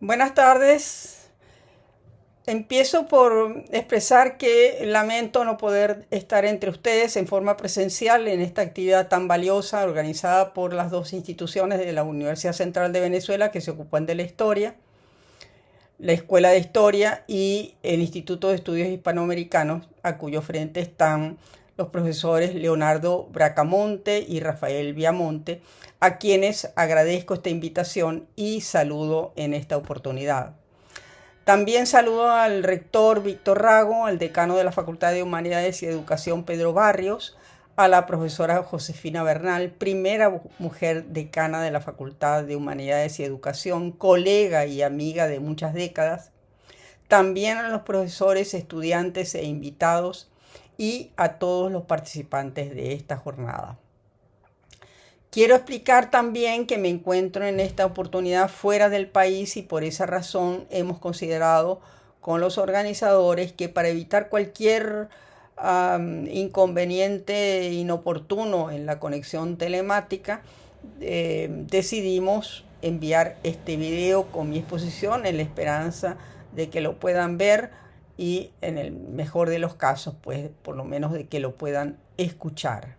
Buenas tardes. Empiezo por expresar que lamento no poder estar entre ustedes en forma presencial en esta actividad tan valiosa organizada por las dos instituciones de la Universidad Central de Venezuela que se ocupan de la historia, la Escuela de Historia y el Instituto de Estudios Hispanoamericanos, a cuyo frente están los profesores Leonardo Bracamonte y Rafael Viamonte, a quienes agradezco esta invitación y saludo en esta oportunidad. También saludo al rector Víctor Rago, al decano de la Facultad de Humanidades y Educación Pedro Barrios, a la profesora Josefina Bernal, primera mujer decana de la Facultad de Humanidades y Educación, colega y amiga de muchas décadas, también a los profesores, estudiantes e invitados y a todos los participantes de esta jornada. Quiero explicar también que me encuentro en esta oportunidad fuera del país y por esa razón hemos considerado con los organizadores que para evitar cualquier inconveniente inoportuno en la conexión telemática, decidimos enviar este video con mi exposición en la esperanza de que lo puedan ver y en el mejor de los casos, pues por lo menos de que lo puedan escuchar.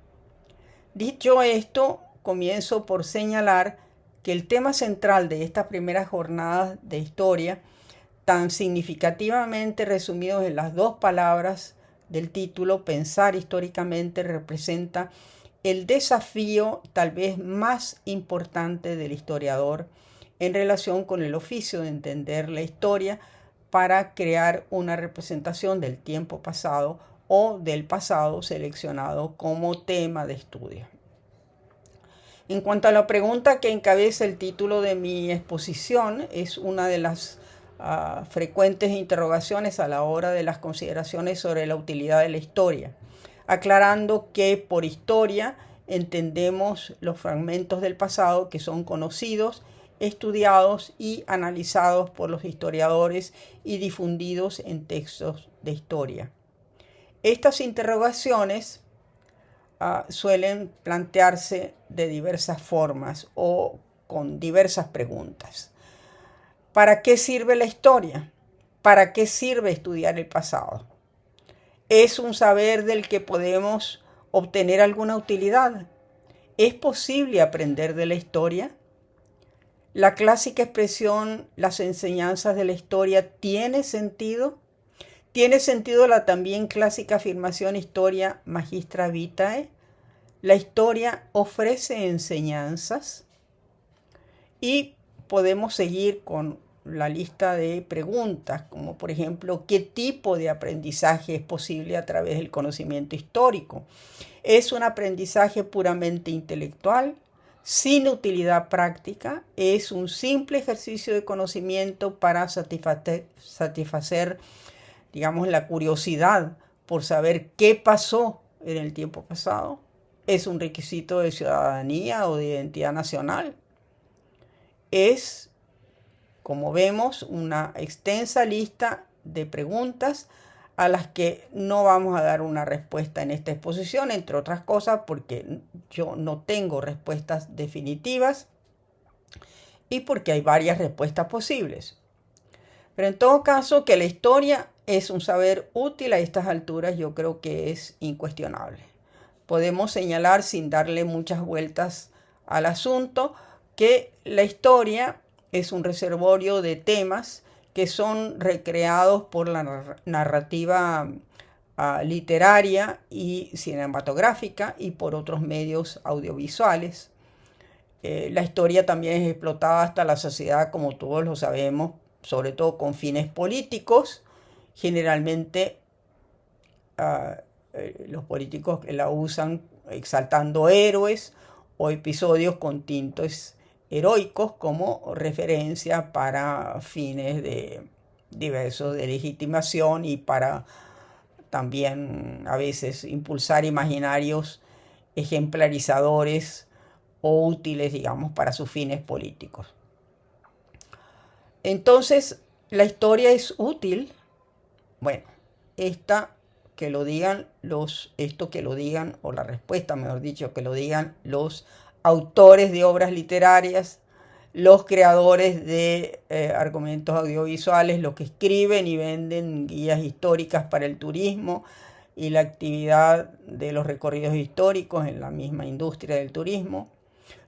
Dicho esto, comienzo por señalar que el tema central de estas primeras jornadas de historia, tan significativamente resumidos en las dos palabras del título, pensar históricamente, representa el desafío tal vez más importante del historiador en relación con el oficio de entender la historia para crear una representación del tiempo pasado o del pasado seleccionado como tema de estudio. En cuanto a la pregunta que encabeza el título de mi exposición, es una de las frecuentes interrogaciones a la hora de las consideraciones sobre la utilidad de la historia, aclarando que por historia entendemos los fragmentos del pasado que son conocidos, estudiados y analizados por los historiadores y difundidos en textos de historia. Estas interrogaciones suelen plantearse de diversas formas o con diversas preguntas. ¿Para qué sirve la historia? ¿Para qué sirve estudiar el pasado? ¿Es un saber del que podemos obtener alguna utilidad? ¿Es posible aprender de la historia? ¿La clásica expresión las enseñanzas de la historia tiene sentido? ¿Tiene sentido la también clásica afirmación historia magistra vitae? ¿La historia ofrece enseñanzas? Y podemos seguir con la lista de preguntas, como por ejemplo, ¿qué tipo de aprendizaje es posible a través del conocimiento histórico? ¿Es un aprendizaje puramente intelectual, sin utilidad práctica? ¿Es un simple ejercicio de conocimiento para satisfacer, digamos, la curiosidad por saber qué pasó en el tiempo pasado? ¿Es un requisito de ciudadanía o de identidad nacional? Es, como vemos, una extensa lista de preguntas a las que no vamos a dar una respuesta en esta exposición, entre otras cosas porque yo no tengo respuestas definitivas y porque hay varias respuestas posibles. Pero en todo caso, que la historia es un saber útil a estas alturas, yo creo que es incuestionable. Podemos señalar, sin darle muchas vueltas al asunto, que la historia es un reservorio de temas que son recreados por la narrativa literaria y cinematográfica y por otros medios audiovisuales. La historia también es explotada hasta la sociedad, como todos lo sabemos, sobre todo con fines políticos. Generalmente los políticos la usan exaltando héroes o episodios con tintes heroicos como referencia para fines de diversos de legitimación y para también a veces impulsar imaginarios ejemplarizadores o útiles, digamos, para sus fines políticos. Entonces, ¿la historia es útil? Bueno, esto que lo digan, o la respuesta, mejor dicho, que lo digan los autores de obras literarias, los creadores de argumentos audiovisuales, los que escriben y venden guías históricas para el turismo y la actividad de los recorridos históricos en la misma industria del turismo,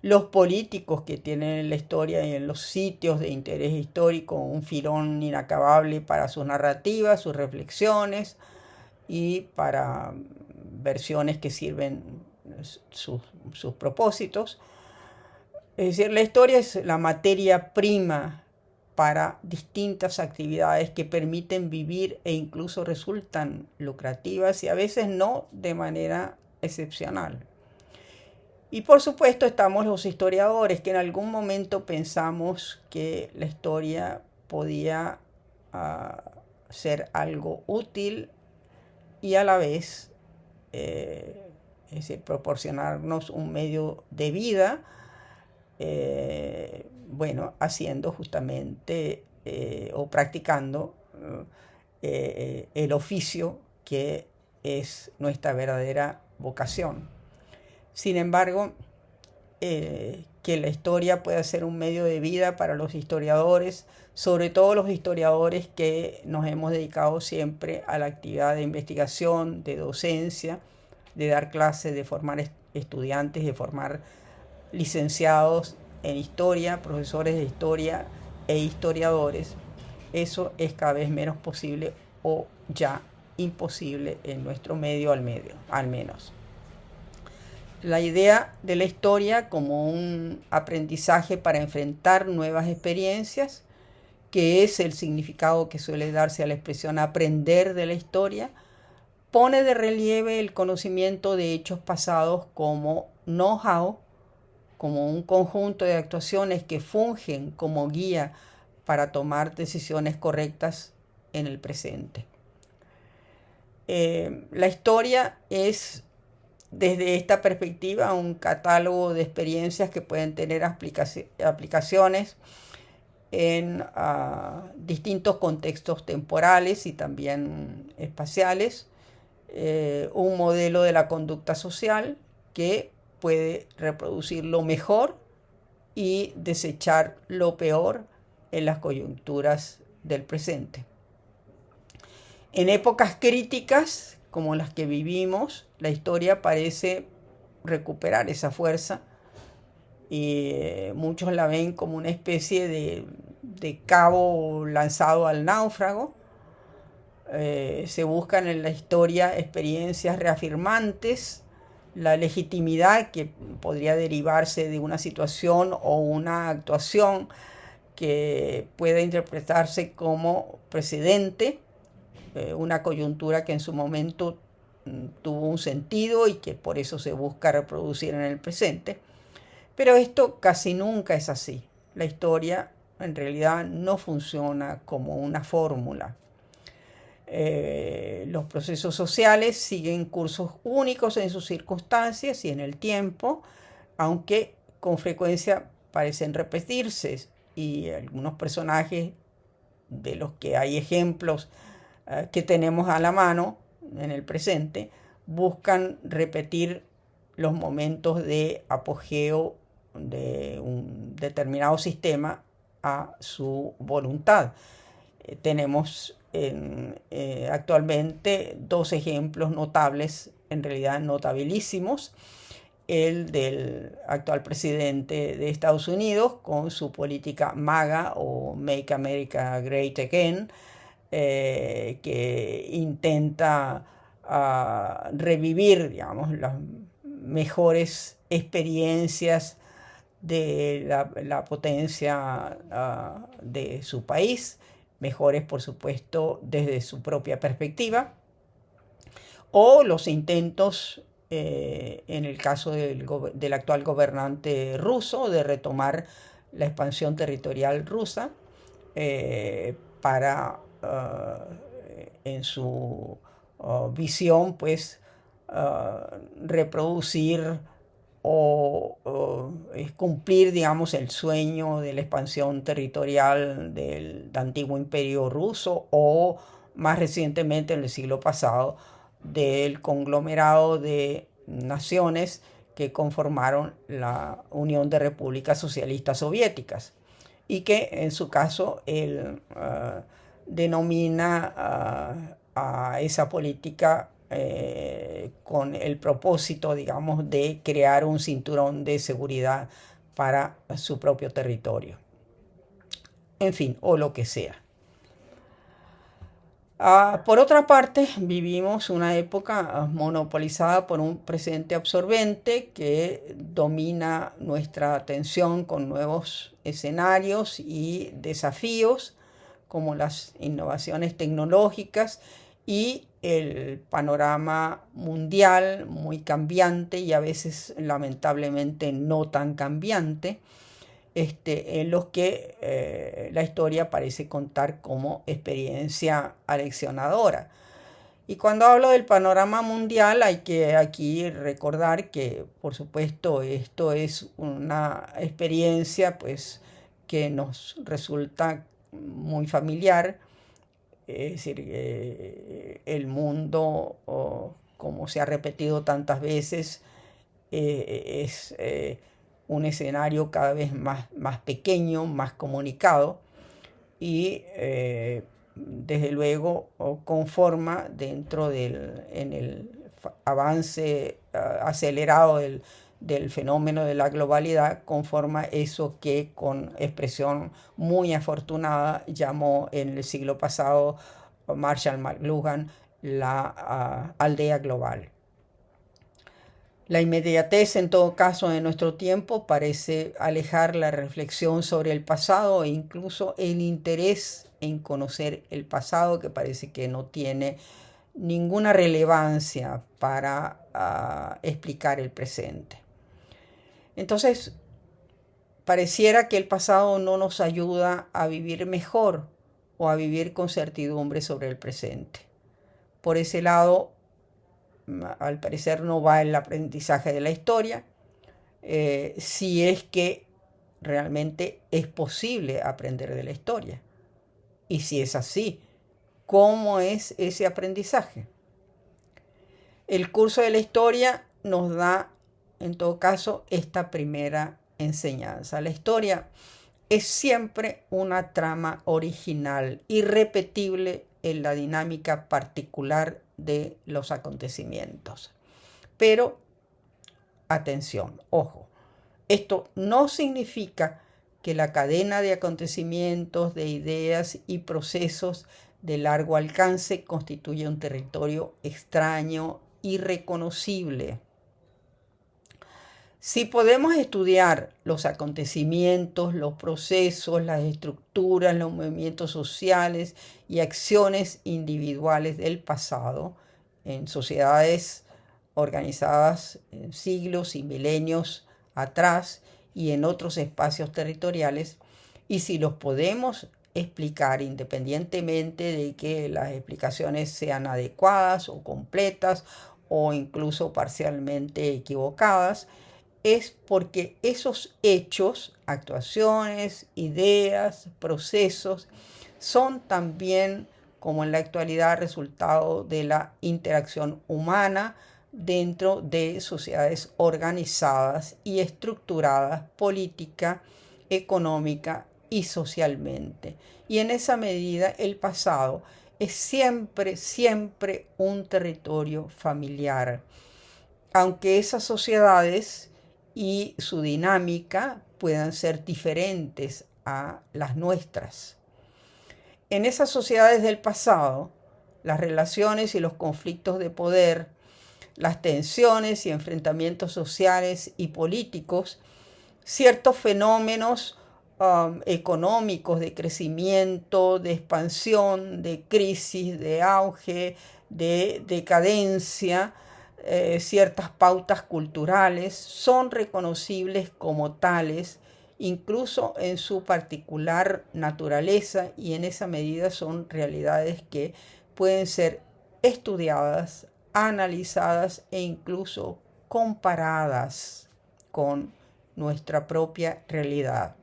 los políticos que tienen en la historia y en los sitios de interés histórico un filón inacabable para sus narrativas, sus reflexiones y para versiones que sirven sus propósitos. Es decir, la historia es la materia prima para distintas actividades que permiten vivir e incluso resultan lucrativas y a veces no de manera excepcional. Y por supuesto estamos los historiadores que en algún momento pensamos que la historia podía ser algo útil y a la vez es decir, proporcionarnos un medio de vida, bueno, haciendo justamente o practicando el oficio que es nuestra verdadera vocación. Sin embargo, que la historia pueda ser un medio de vida para los historiadores, sobre todo los historiadores que nos hemos dedicado siempre a la actividad de investigación, de docencia, de dar clases, de formar estudiantes, de formar licenciados en historia, profesores de historia e historiadores. Eso es cada vez menos posible o ya imposible en nuestro medio al menos. La idea de la historia como un aprendizaje para enfrentar nuevas experiencias, que es el significado que suele darse a la expresión aprender de la historia, pone de relieve el conocimiento de hechos pasados como know-how, como un conjunto de actuaciones que fungen como guía para tomar decisiones correctas en el presente. La historia es, desde esta perspectiva, un catálogo de experiencias que pueden tener aplicaciones en distintos contextos temporales y también espaciales, un modelo de la conducta social que puede reproducir lo mejor y desechar lo peor en las coyunturas del presente. En épocas críticas como las que vivimos, la historia parece recuperar esa fuerza y muchos la ven como una especie de cabo lanzado al náufrago. Se buscan en la historia experiencias reafirmantes, la legitimidad que podría derivarse de una situación o una actuación que pueda interpretarse como precedente, una coyuntura que en su momento tuvo un sentido y que por eso se busca reproducir en el presente. Pero esto casi nunca es así. La historia en realidad no funciona como una fórmula. Los procesos sociales siguen cursos únicos en sus circunstancias y en el tiempo, aunque con frecuencia parecen repetirse, y algunos personajes de los que hay ejemplos que tenemos a la mano en el presente buscan repetir los momentos de apogeo de un determinado sistema a su voluntad. Tenemos actualmente dos ejemplos notables, en realidad notabilísimos: el del actual presidente de Estados Unidos con su política MAGA o Make America Great Again, que intenta revivir, digamos, las mejores experiencias de la potencia de su país, mejores por supuesto desde su propia perspectiva, o los intentos en el caso del actual gobernante ruso de retomar la expansión territorial rusa para en su visión pues reproducir o cumplir, digamos, el sueño de la expansión territorial del antiguo imperio ruso, o más recientemente en el siglo pasado del conglomerado de naciones que conformaron la Unión de Repúblicas Socialistas Soviéticas. y que en su caso él denomina a esa política con el propósito, digamos, de crear un cinturón de seguridad para su propio territorio. En fin, o lo que sea. Por otra parte, vivimos una época monopolizada por un presente absorbente que domina nuestra atención con nuevos escenarios y desafíos como las innovaciones tecnológicas y el panorama mundial muy cambiante y a veces lamentablemente no tan cambiante, en los que la historia parece contar como experiencia aleccionadora. Y cuando hablo del panorama mundial hay que aquí recordar que, por supuesto, esto es una experiencia pues, que nos resulta muy familiar. Es decir, el mundo, como se ha repetido tantas veces, es un escenario cada vez más pequeño, más comunicado y desde luego conforma dentro en el avance acelerado del fenómeno de la globalidad, conforma eso que con expresión muy afortunada llamó en el siglo pasado Marshall McLuhan la aldea global. La inmediatez, en todo caso, de nuestro tiempo parece alejar la reflexión sobre el pasado e incluso el interés en conocer el pasado, que parece que no tiene ninguna relevancia para explicar el presente. Entonces, pareciera que el pasado no nos ayuda a vivir mejor o a vivir con certidumbre sobre el presente. Por ese lado, al parecer no va el aprendizaje de la historia, si es que realmente es posible aprender de la historia. Y si es así, ¿cómo es ese aprendizaje? El curso de la historia nos da, en todo caso, esta primera enseñanza. La historia es siempre una trama original, irrepetible en la dinámica particular de los acontecimientos. Pero, atención, ojo, esto no significa que la cadena de acontecimientos, de ideas y procesos de largo alcance constituye un territorio extraño, irreconocible. Si podemos estudiar los acontecimientos, los procesos, las estructuras, los movimientos sociales y acciones individuales del pasado en sociedades organizadas en siglos y milenios atrás y en otros espacios territoriales, y si los podemos explicar independientemente de que las explicaciones sean adecuadas o completas o incluso parcialmente equivocadas, es porque esos hechos, actuaciones, ideas, procesos, son también, como en la actualidad, resultado de la interacción humana dentro de sociedades organizadas y estructuradas política, económica y socialmente. Y en esa medida el pasado es siempre un territorio familiar, aunque esas sociedades y su dinámica puedan ser diferentes a las nuestras. En esas sociedades del pasado, las relaciones y los conflictos de poder, las tensiones y enfrentamientos sociales y políticos, ciertos fenómenos económicos de crecimiento, de expansión, de crisis, de auge, de decadencia, ciertas pautas culturales son reconocibles como tales, incluso en su particular naturaleza, y en esa medida son realidades que pueden ser estudiadas, analizadas e incluso comparadas con nuestra propia realidad.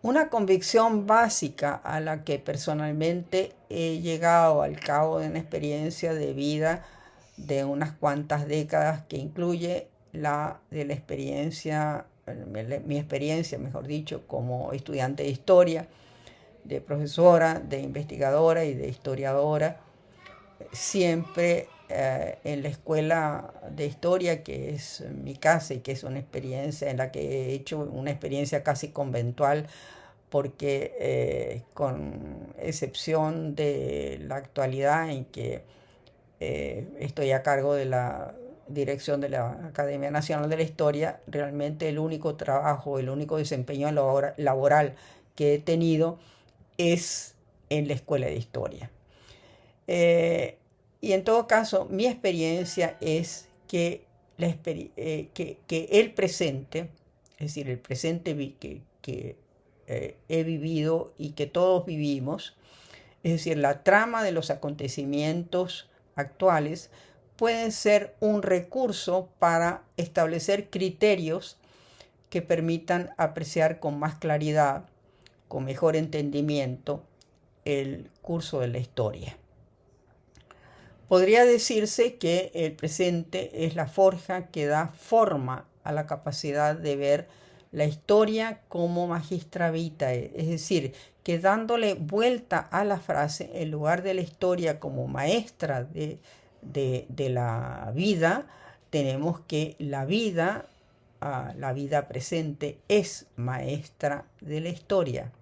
Una convicción básica a la que personalmente he llegado al cabo de una experiencia de vida de unas cuantas décadas, que incluye la de la experiencia mi experiencia, mejor dicho, como estudiante de historia, de profesora, de investigadora y de historiadora, siempre en la escuela de historia, que es mi casa y que es una experiencia en la que he hecho una experiencia casi conventual, porque con excepción de la actualidad en que estoy a cargo de la dirección de la Academia Nacional de la Historia, realmente el único trabajo, el único desempeño laboral que he tenido es en la escuela de historia. Y en todo caso, mi experiencia es que, que el presente, es decir, el presente que he vivido y que todos vivimos, es decir, la trama de los acontecimientos actuales, pueden ser un recurso para establecer criterios que permitan apreciar con más claridad, con mejor entendimiento, el curso de la historia. Podría decirse que el presente es la forja que da forma a la capacidad de ver la historia como magistra vitae, es decir, que dándole vuelta a la frase, en lugar de la historia como maestra de la vida, tenemos que la vida presente es maestra de la historia.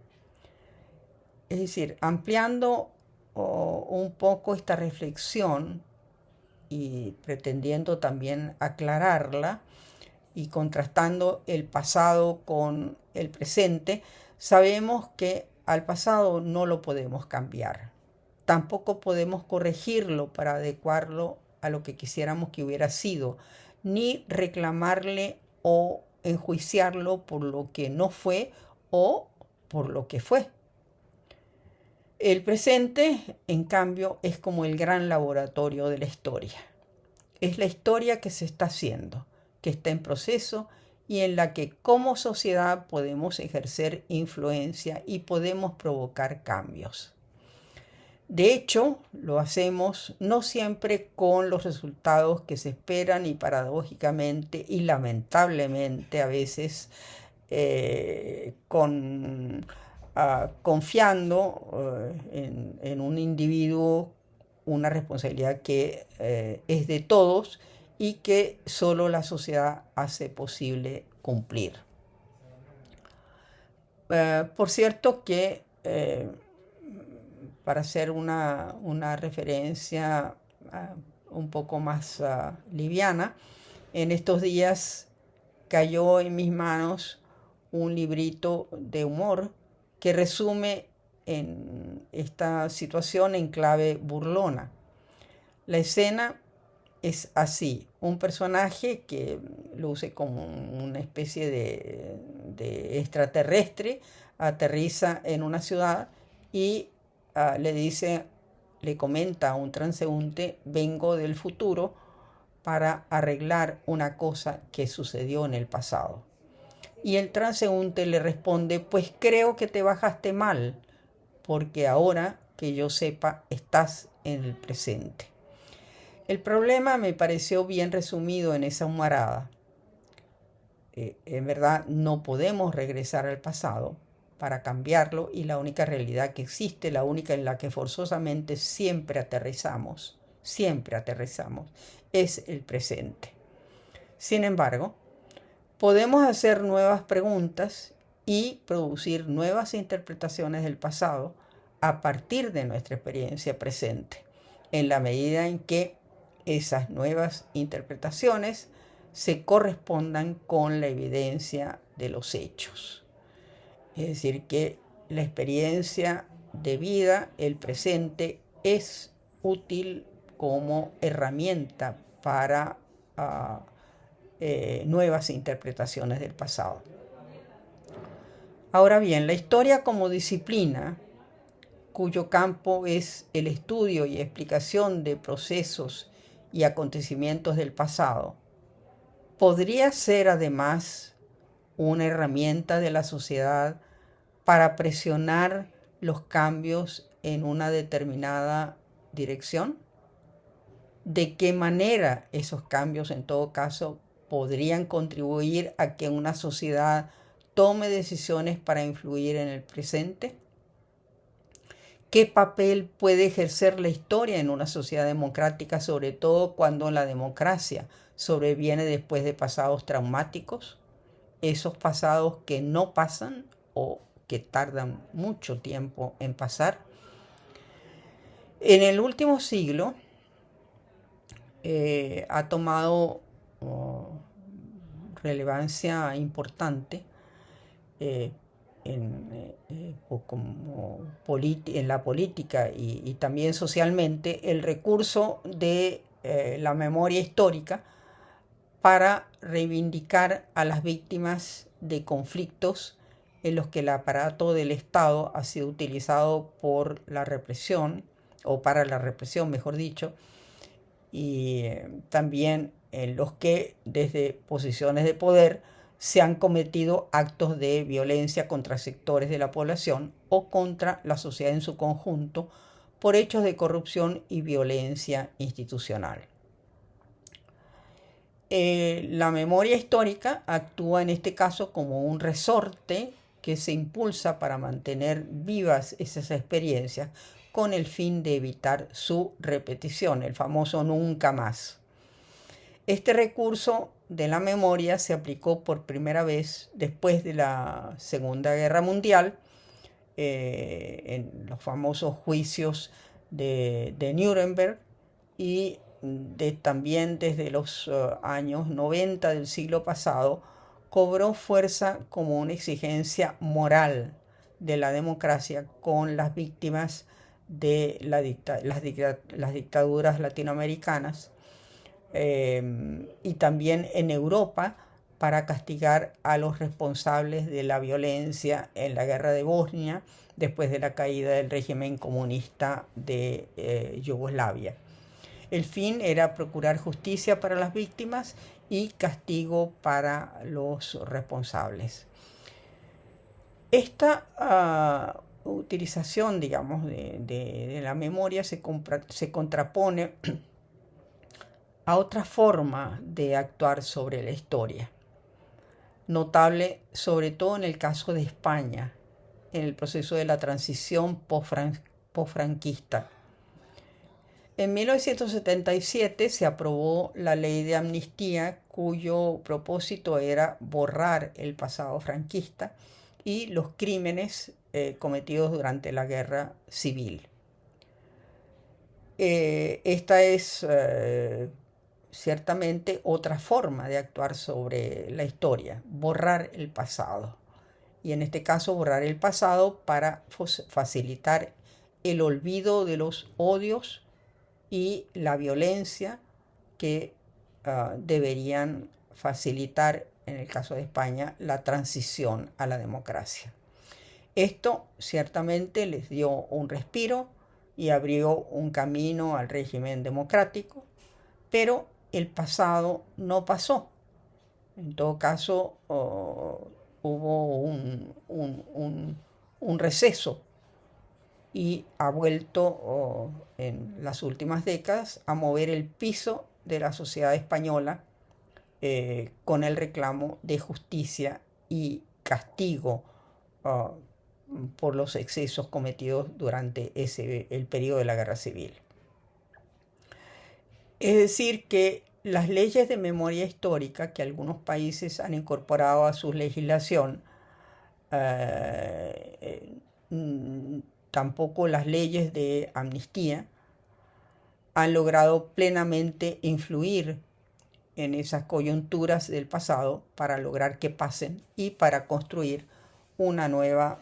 Es decir, ampliando un poco esta reflexión y pretendiendo también aclararla y contrastando el pasado con el presente, sabemos que al pasado no lo podemos cambiar. Tampoco podemos corregirlo para adecuarlo a lo que quisiéramos que hubiera sido, ni reclamarle o enjuiciarlo por lo que no fue o por lo que fue. El presente, en cambio, es como el gran laboratorio de la historia. Es la historia que se está haciendo, que está en proceso y en la que como sociedad podemos ejercer influencia y podemos provocar cambios. De hecho, lo hacemos no siempre con los resultados que se esperan y paradójicamente y lamentablemente a veces confiando en un individuo una responsabilidad que es de todos y que solo la sociedad hace posible cumplir. Por cierto que para hacer una referencia un poco más liviana, en estos días cayó en mis manos un librito de humor que resume en esta situación en clave burlona. La escena es así: un personaje que luce como una especie de extraterrestre aterriza en una ciudad y le comenta a un transeúnte: vengo del futuro para arreglar una cosa que sucedió en el pasado. Y el transeúnte le responde: pues creo que te bajaste mal, porque ahora que yo sepa estás en el presente. El problema me pareció bien resumido en esa humarada. En verdad no podemos regresar al pasado para cambiarlo y la única realidad que existe, la única en la que forzosamente siempre aterrizamos, es el presente. Sin embargo, podemos hacer nuevas preguntas y producir nuevas interpretaciones del pasado a partir de nuestra experiencia presente, en la medida en que esas nuevas interpretaciones se correspondan con la evidencia de los hechos. Es decir, que la experiencia de vida, el presente, es útil como herramienta para nuevas interpretaciones del pasado. Ahora bien, la historia como disciplina, cuyo campo es el estudio y explicación de procesos y acontecimientos del pasado, podría ser además una herramienta de la sociedad para presionar los cambios en una determinada dirección. ¿De qué manera esos cambios en todo caso podrían contribuir a que una sociedad tome decisiones para influir en el presente? ¿Qué papel puede ejercer la historia en una sociedad democrática, sobre todo cuando la democracia sobreviene después de pasados traumáticos? Esos pasados que no pasan o que tardan mucho tiempo en pasar. En el último siglo ha tomado relevancia importante en la política y también socialmente el recurso de la memoria histórica para reivindicar a las víctimas de conflictos en los que el aparato del Estado ha sido utilizado por la represión, o para la represión, mejor dicho, y también en los que desde posiciones de poder se han cometido actos de violencia contra sectores de la población o contra la sociedad en su conjunto por hechos de corrupción y violencia institucional. La memoria histórica actúa en este caso como un resorte que se impulsa para mantener vivas esas experiencias con el fin de evitar su repetición, el famoso nunca más. Este recurso de la memoria se aplicó por primera vez después de la Segunda Guerra Mundial, en los famosos juicios de Nuremberg, y también desde los años 90 del siglo pasado, cobró fuerza como una exigencia moral de la democracia con las víctimas de las dictaduras latinoamericanas, y también en Europa para castigar a los responsables de la violencia en la guerra de Bosnia después de la caída del régimen comunista de Yugoslavia. El fin era procurar justicia para las víctimas y castigo para los responsables. Esta utilización, digamos, de la memoria se contrapone a otra forma de actuar sobre la historia, notable sobre todo en el caso de España, en el proceso de la transición posfranquista. En 1977 se aprobó la ley de amnistía, cuyo propósito era borrar el pasado franquista y los crímenes cometidos durante la guerra civil. Esta es ciertamente otra forma de actuar sobre la historia, borrar el pasado. Y en este caso borrar el pasado para facilitar el olvido de los odios y la violencia que deberían facilitar, en el caso de España, la transición a la democracia. Esto ciertamente les dio un respiro y abrió un camino al régimen democrático, pero el pasado no pasó. En todo caso, hubo un receso y ha vuelto en las últimas décadas a mover el piso de la sociedad española con el reclamo de justicia y castigo por los excesos cometidos durante el periodo de la guerra civil. Es decir, que las leyes de memoria histórica que algunos países han incorporado a su legislación, tampoco las leyes de amnistía, han logrado plenamente influir en esas coyunturas del pasado para lograr que pasen y para construir una nueva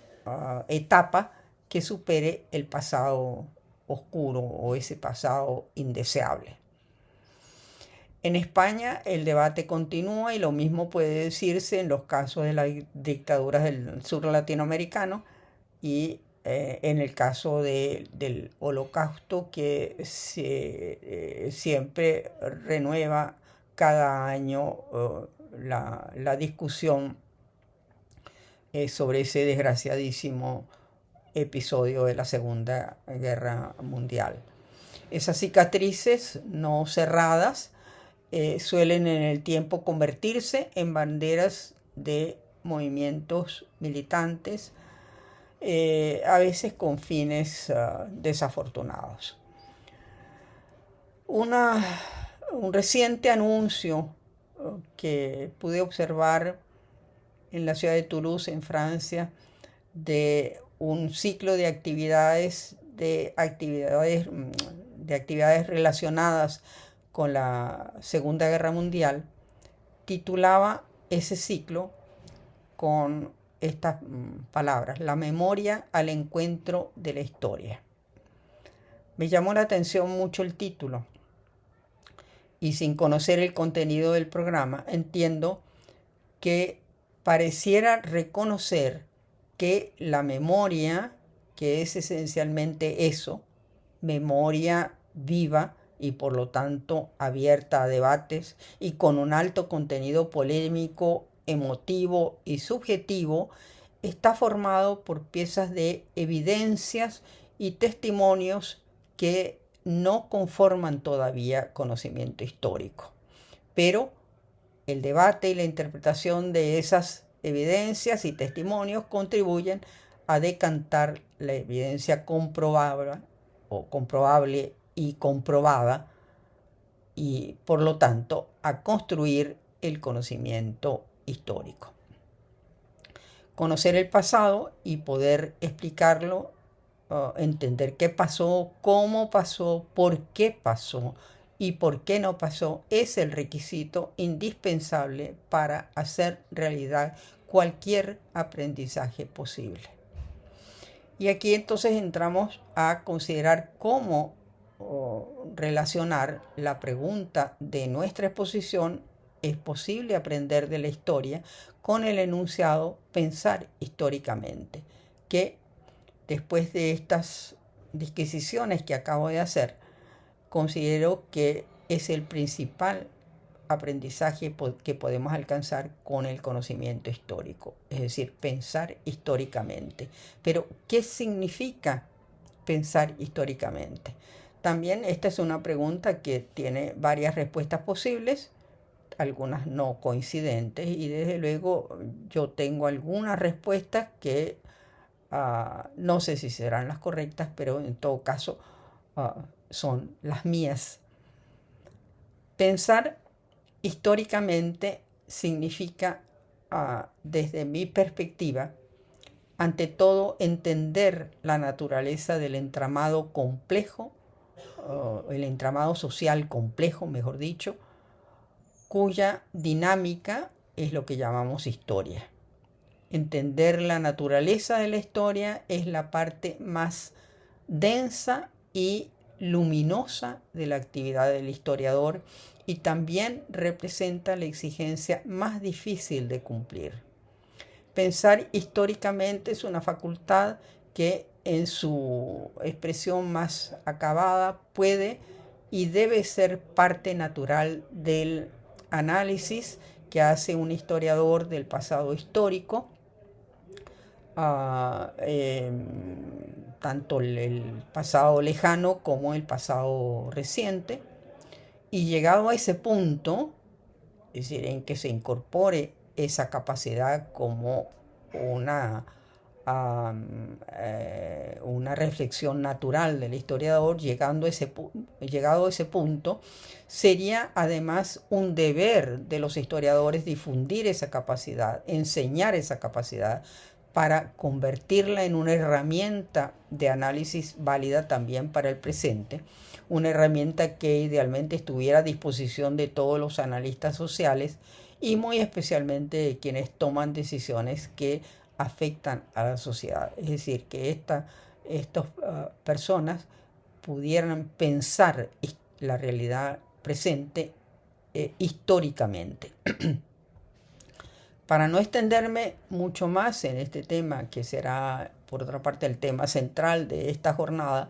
etapa que supere el pasado oscuro o ese pasado indeseable. En España el debate continúa y lo mismo puede decirse en los casos de las dictaduras del sur latinoamericano y en el caso del Holocausto, que siempre renueva cada año la discusión sobre ese desgraciadísimo episodio de la Segunda Guerra Mundial. Esas cicatrices no cerradas suelen en el tiempo convertirse en banderas de movimientos militantes, a veces con fines desafortunados. Un reciente anuncio que pude observar en la ciudad de Toulouse, en Francia, de un ciclo de actividades relacionadas con la Segunda Guerra Mundial, titulaba ese ciclo con estas palabras: la memoria al encuentro de la historia. Me llamó la atención mucho el título, y sin conocer el contenido del programa, entiendo que pareciera reconocer que la memoria, que es esencialmente eso, memoria viva y por lo tanto abierta a debates y con un alto contenido polémico, emotivo y subjetivo, está formado por piezas de evidencias y testimonios que no conforman todavía conocimiento histórico. Pero el debate y la interpretación de esas evidencias y testimonios contribuyen a decantar la evidencia comprobable y comprobada, y por lo tanto a construir el conocimiento histórico. Conocer el pasado y poder explicarlo, entender qué pasó, cómo pasó, por qué pasó y por qué no pasó, es el requisito indispensable para hacer realidad cualquier aprendizaje posible. Y aquí entonces entramos a considerar cómo relacionar la pregunta de nuestra exposición: ¿es posible aprender de la historia?, con el enunciado pensar históricamente, que después de estas disquisiciones que acabo de hacer, considero que es el principal aprendizaje que podemos alcanzar con el conocimiento histórico, es decir, pensar históricamente. Pero, ¿qué significa pensar históricamente? También esta es una pregunta que tiene varias respuestas posibles, algunas no coincidentes, y desde luego yo tengo algunas respuestas que no sé si serán las correctas, pero en todo caso son las mías. Pensar históricamente significa, desde mi perspectiva, ante todo, entender la naturaleza del entramado complejo, el entramado social complejo, mejor dicho, cuya dinámica es lo que llamamos historia. Entender la naturaleza de la historia es la parte más densa y luminosa de la actividad del historiador, y también representa la exigencia más difícil de cumplir. Pensar históricamente es una facultad que en su expresión más acabada puede y debe ser parte natural del análisis que hace un historiador del pasado histórico, tanto el pasado lejano como el pasado reciente. Y llegado a ese punto, es decir, en que se incorpore esa capacidad como una reflexión natural del historiador, llegado a ese punto, sería además un deber de los historiadores difundir esa capacidad, enseñar esa capacidad, para convertirla en una herramienta de análisis válida también para el presente, una herramienta que idealmente estuviera a disposición de todos los analistas sociales y muy especialmente de quienes toman decisiones que afectan a la sociedad. Es decir, que estas personas pudieran pensar la realidad presente históricamente. Para no extenderme mucho más en este tema, que será por otra parte el tema central de esta jornada,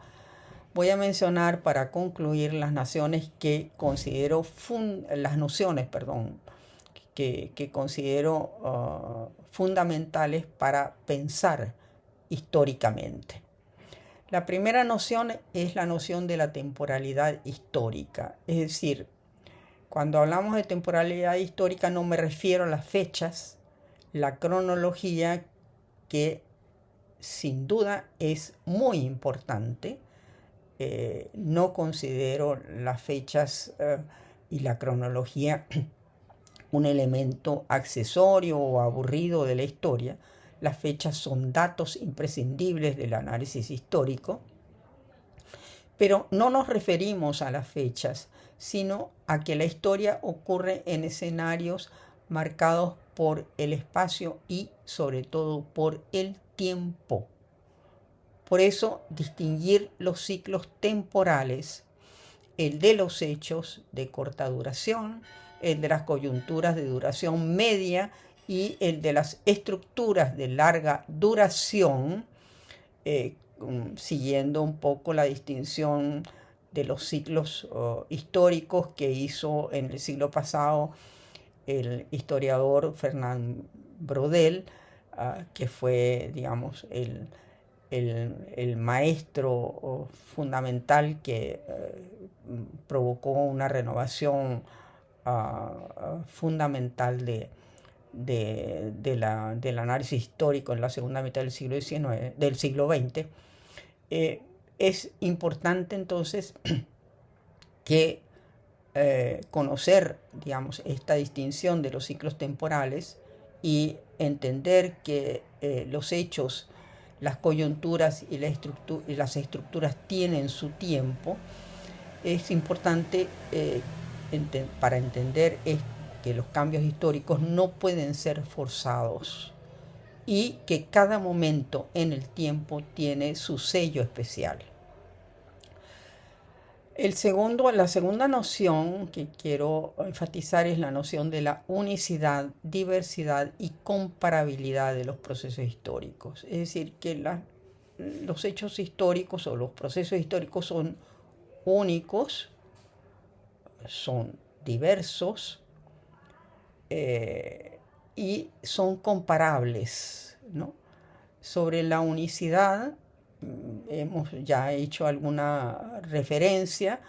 voy a mencionar para concluir las nociones que considero fundamentales para pensar históricamente. La primera noción es la noción de la temporalidad histórica, es decir, Cuando hablamos de temporalidad histórica no me refiero a las fechas, la cronología, que sin duda es muy importante. No considero las fechas y la cronología un elemento accesorio o aburrido de la historia. Las fechas son datos imprescindibles del análisis histórico, pero no nos referimos a las fechas, sino a que la historia ocurre en escenarios marcados por el espacio y sobre todo por el tiempo. Por eso, distinguir los ciclos temporales, el de los hechos de corta duración, el de las coyunturas de duración media y el de las estructuras de larga duración, siguiendo un poco la distinción de los ciclos históricos que hizo en el siglo pasado el historiador Fernand Braudel, que fue, digamos, el maestro fundamental que provocó una renovación fundamental del análisis histórico en la segunda mitad del siglo XIX, del siglo XX. Es importante entonces que conocer, digamos, esta distinción de los ciclos temporales y entender que los hechos, las coyunturas y las estructuras tienen su tiempo. Es importante para entender que los cambios históricos no pueden ser forzados y que cada momento en el tiempo tiene su sello especial. La segunda noción que quiero enfatizar es la noción de la unicidad, diversidad y comparabilidad de los procesos históricos. Es decir, que los hechos históricos o los procesos históricos son únicos, son diversos y son comparables, ¿no? Sobre la unicidad hemos ya hecho alguna referencia.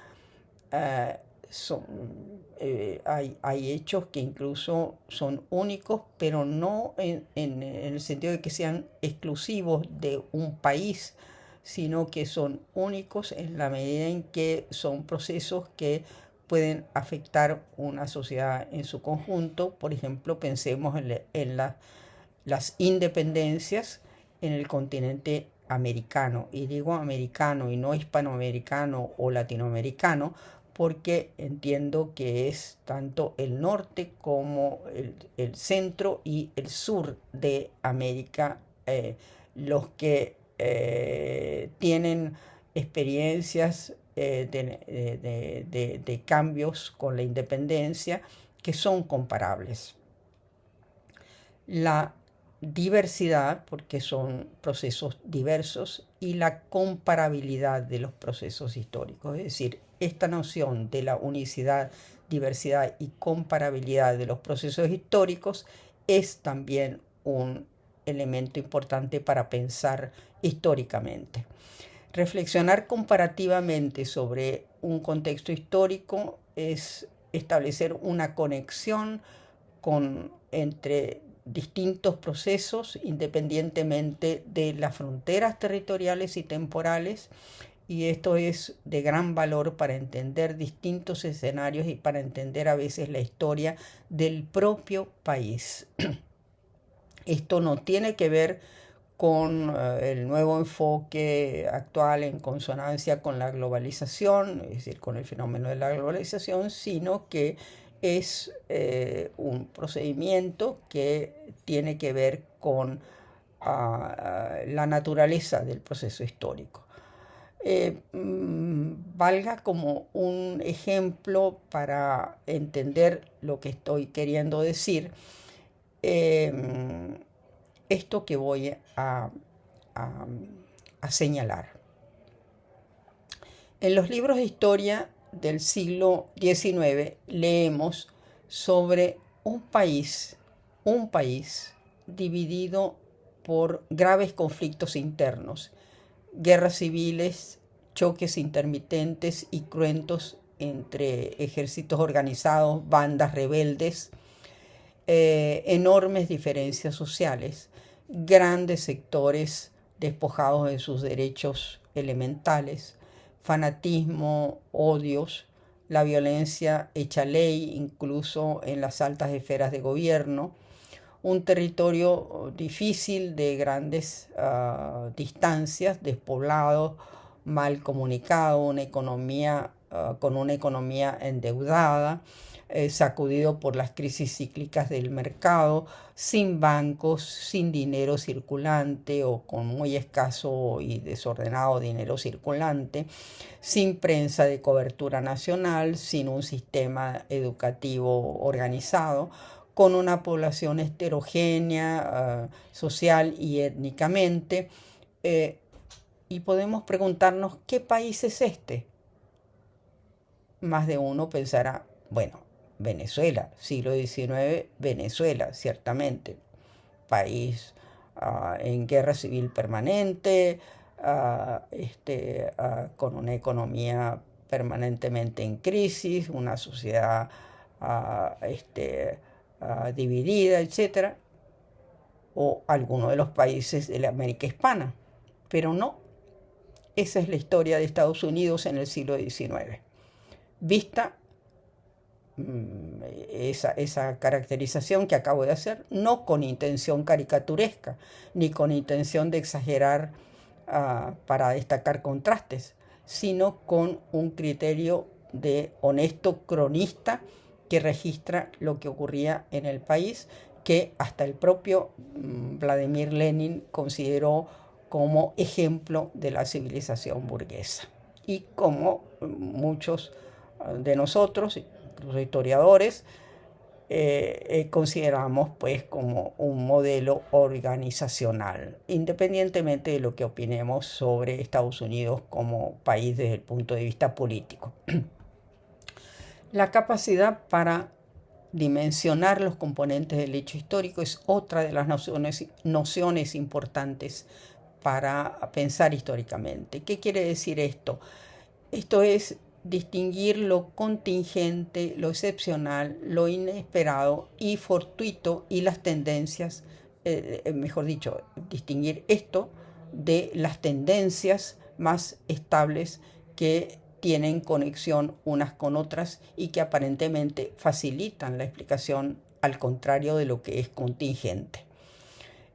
Hay hechos que incluso son únicos, pero no en el sentido de que sean exclusivos de un país, sino que son únicos en la medida en que son procesos que pueden afectar una sociedad en su conjunto. Por ejemplo, pensemos en las independencias en el continente americano, y digo americano y no hispanoamericano o latinoamericano, porque entiendo que es tanto el norte como el centro y el sur de América los que tienen experiencias de cambios con la independencia que son comparables. La diversidad, porque son procesos diversos, y la comparabilidad de los procesos históricos. Es decir, esta noción de la unicidad, diversidad y comparabilidad de los procesos históricos es también un elemento importante para pensar históricamente. Reflexionar comparativamente sobre un contexto histórico es establecer una conexión entre distintos procesos independientemente de las fronteras territoriales y temporales, y esto es de gran valor para entender distintos escenarios y para entender a veces la historia del propio país. Esto no tiene que ver con el nuevo enfoque actual en consonancia con la globalización, es decir, con el fenómeno de la globalización, sino que es un procedimiento que tiene que ver con la naturaleza del proceso histórico. Valga como un ejemplo para entender lo que estoy queriendo decir. Esto que voy a señalar. En los libros de historia del siglo XIX leemos sobre un país dividido por graves conflictos internos, guerras civiles, choques intermitentes y cruentos entre ejércitos organizados, bandas rebeldes, enormes diferencias sociales, grandes sectores despojados de sus derechos elementales, fanatismo, odios, la violencia hecha ley incluso en las altas esferas de gobierno, un territorio difícil de grandes distancias, despoblado, mal comunicado, una economía con una economía endeudada, sacudido por las crisis cíclicas del mercado, sin bancos, sin dinero circulante o con muy escaso y desordenado dinero circulante, sin prensa de cobertura nacional, sin un sistema educativo organizado, con una población heterogénea, social y étnicamente. Y podemos preguntarnos, ¿qué país es este? Más de uno pensará, bueno, Venezuela, siglo XIX, Venezuela, ciertamente, país en guerra civil permanente, con una economía permanentemente en crisis, una sociedad dividida, etc. O alguno de los países de la América Hispana. Pero no, esa es la historia de Estados Unidos en el siglo XIX. Vista esa caracterización que acabo de hacer, no con intención caricaturesca, ni con intención de exagerar para destacar contrastes, sino con un criterio de honesto cronista que registra lo que ocurría en el país, que hasta el propio Vladimir Lenin consideró como ejemplo de la civilización burguesa. Y como muchos de nosotros, los historiadores, consideramos pues como un modelo organizacional, independientemente de lo que opinemos sobre Estados Unidos como país desde el punto de vista político. La capacidad para dimensionar los componentes del hecho histórico es otra de las nociones importantes para pensar históricamente. ¿Qué quiere decir esto? Esto es distinguir lo contingente, lo excepcional, lo inesperado y fortuito y las tendencias, mejor dicho, distinguir esto de las tendencias más estables que tienen conexión unas con otras y que aparentemente facilitan la explicación al contrario de lo que es contingente.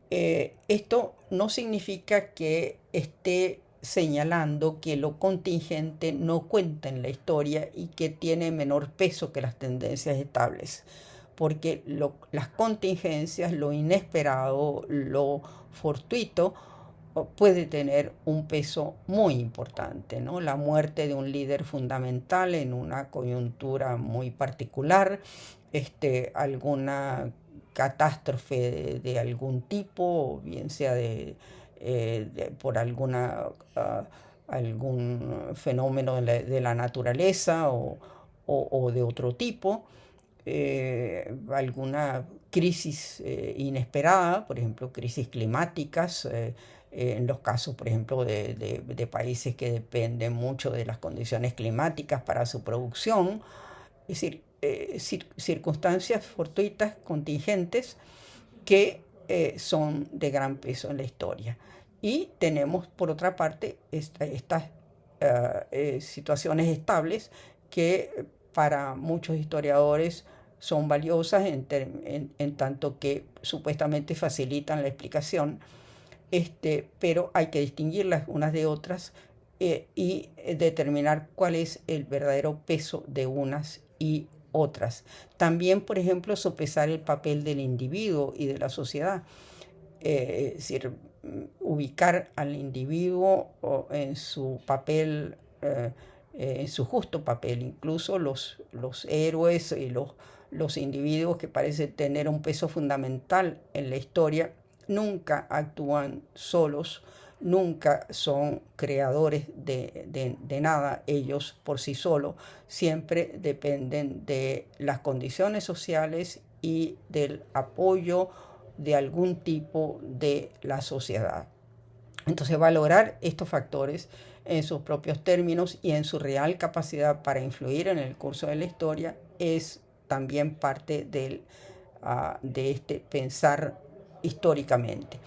Esto no significa que esté señalando que lo contingente no cuenta en la historia y que tiene menor peso que las tendencias estables, porque las contingencias, lo inesperado, lo fortuito, puede tener un peso muy importante, ¿no? La muerte de un líder fundamental en una coyuntura muy particular, alguna catástrofe de algún tipo, bien sea por algún fenómeno de la naturaleza o de otro tipo, alguna crisis inesperada, por ejemplo, crisis climáticas, en los casos, por ejemplo, de países que dependen mucho de las condiciones climáticas para su producción, es decir, circunstancias fortuitas, contingentes, que son de gran peso en la historia. Y tenemos, por otra parte, estas situaciones estables que para muchos historiadores son valiosas en tanto que supuestamente facilitan la explicación, pero hay que distinguirlas unas de otras y determinar cuál es el verdadero peso de unas y otras. También, por ejemplo, sopesar el papel del individuo y de la sociedad. Es decir, ubicar al individuo en su papel, en su justo papel. Incluso los héroes y los individuos que parecen tener un peso fundamental en la historia nunca actúan solos, nunca son creadores de nada ellos por sí solos, siempre dependen de las condiciones sociales y del apoyo de algún tipo de la sociedad. Entonces, valorar estos factores en sus propios términos y en su real capacidad para influir en el curso de la historia es también parte de este pensar históricamente.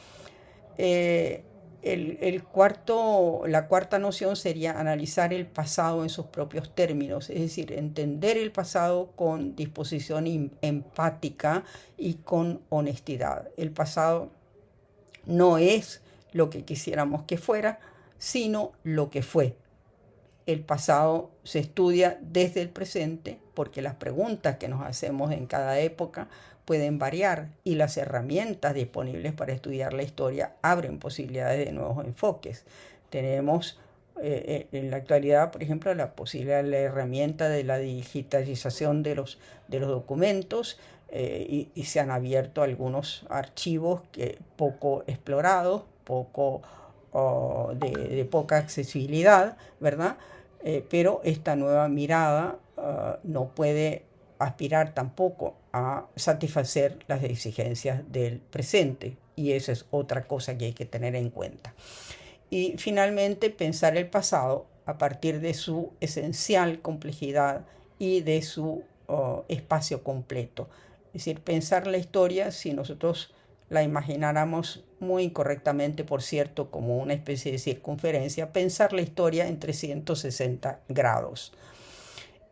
La cuarta noción sería analizar el pasado en sus propios términos, es decir, entender el pasado con disposición empática y con honestidad. El pasado no es lo que quisiéramos que fuera, sino lo que fue. El pasado se estudia desde el presente porque las preguntas que nos hacemos en cada época pueden variar y las herramientas disponibles para estudiar la historia abren posibilidades de nuevos enfoques. Tenemos en la actualidad, por ejemplo, la posibilidad de la herramienta de la digitalización de los documentos, y se han abierto algunos archivos poco explorados, de poca accesibilidad, ¿verdad? Pero esta nueva mirada no puede aspirar tampoco a satisfacer las exigencias del presente, y esa es otra cosa que hay que tener en cuenta. Y finalmente, pensar el pasado a partir de su esencial complejidad y de su espacio completo. Es decir, pensar la historia, si nosotros la imagináramos muy incorrectamente, por cierto, como una especie de circunferencia, pensar la historia en 360 grados.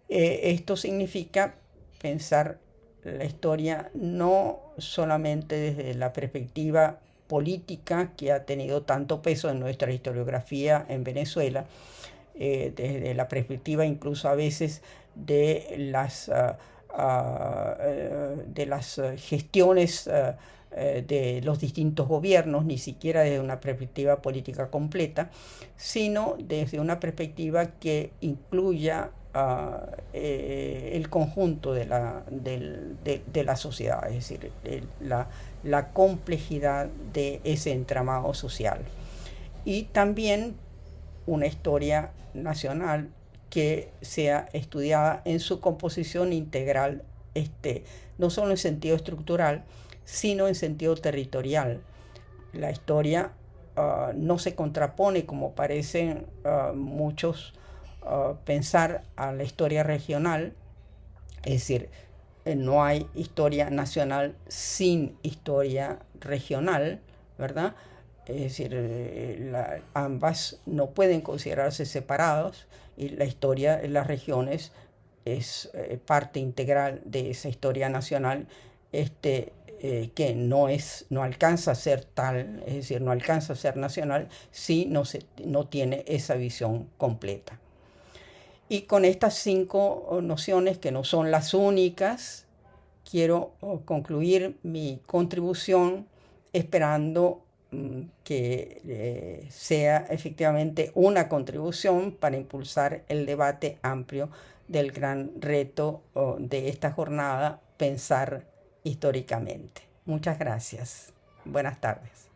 Esto significa pensar la historia no solamente desde la perspectiva política que ha tenido tanto peso en nuestra historiografía en Venezuela, desde la perspectiva incluso a veces de las gestiones de los distintos gobiernos, ni siquiera desde una perspectiva política completa, sino desde una perspectiva que incluya el conjunto de la sociedad, es decir, la complejidad de ese entramado social. Y también una historia nacional que sea estudiada en su composición integral, no solo en sentido estructural, sino en sentido territorial. La historia no se contrapone, como parecen muchos pensar, a la historia regional, es decir, no hay historia nacional sin historia regional, ¿verdad? Es decir, ambas no pueden considerarse separados, y la historia de las regiones es parte integral de esa historia nacional, que no alcanza a ser tal, es decir, no alcanza a ser nacional si no tiene esa visión completa. Y con estas 5 nociones, que no son las únicas, quiero concluir mi contribución esperando que sea efectivamente una contribución para impulsar el debate amplio del gran reto de esta jornada, pensar históricamente. Muchas gracias. Buenas tardes.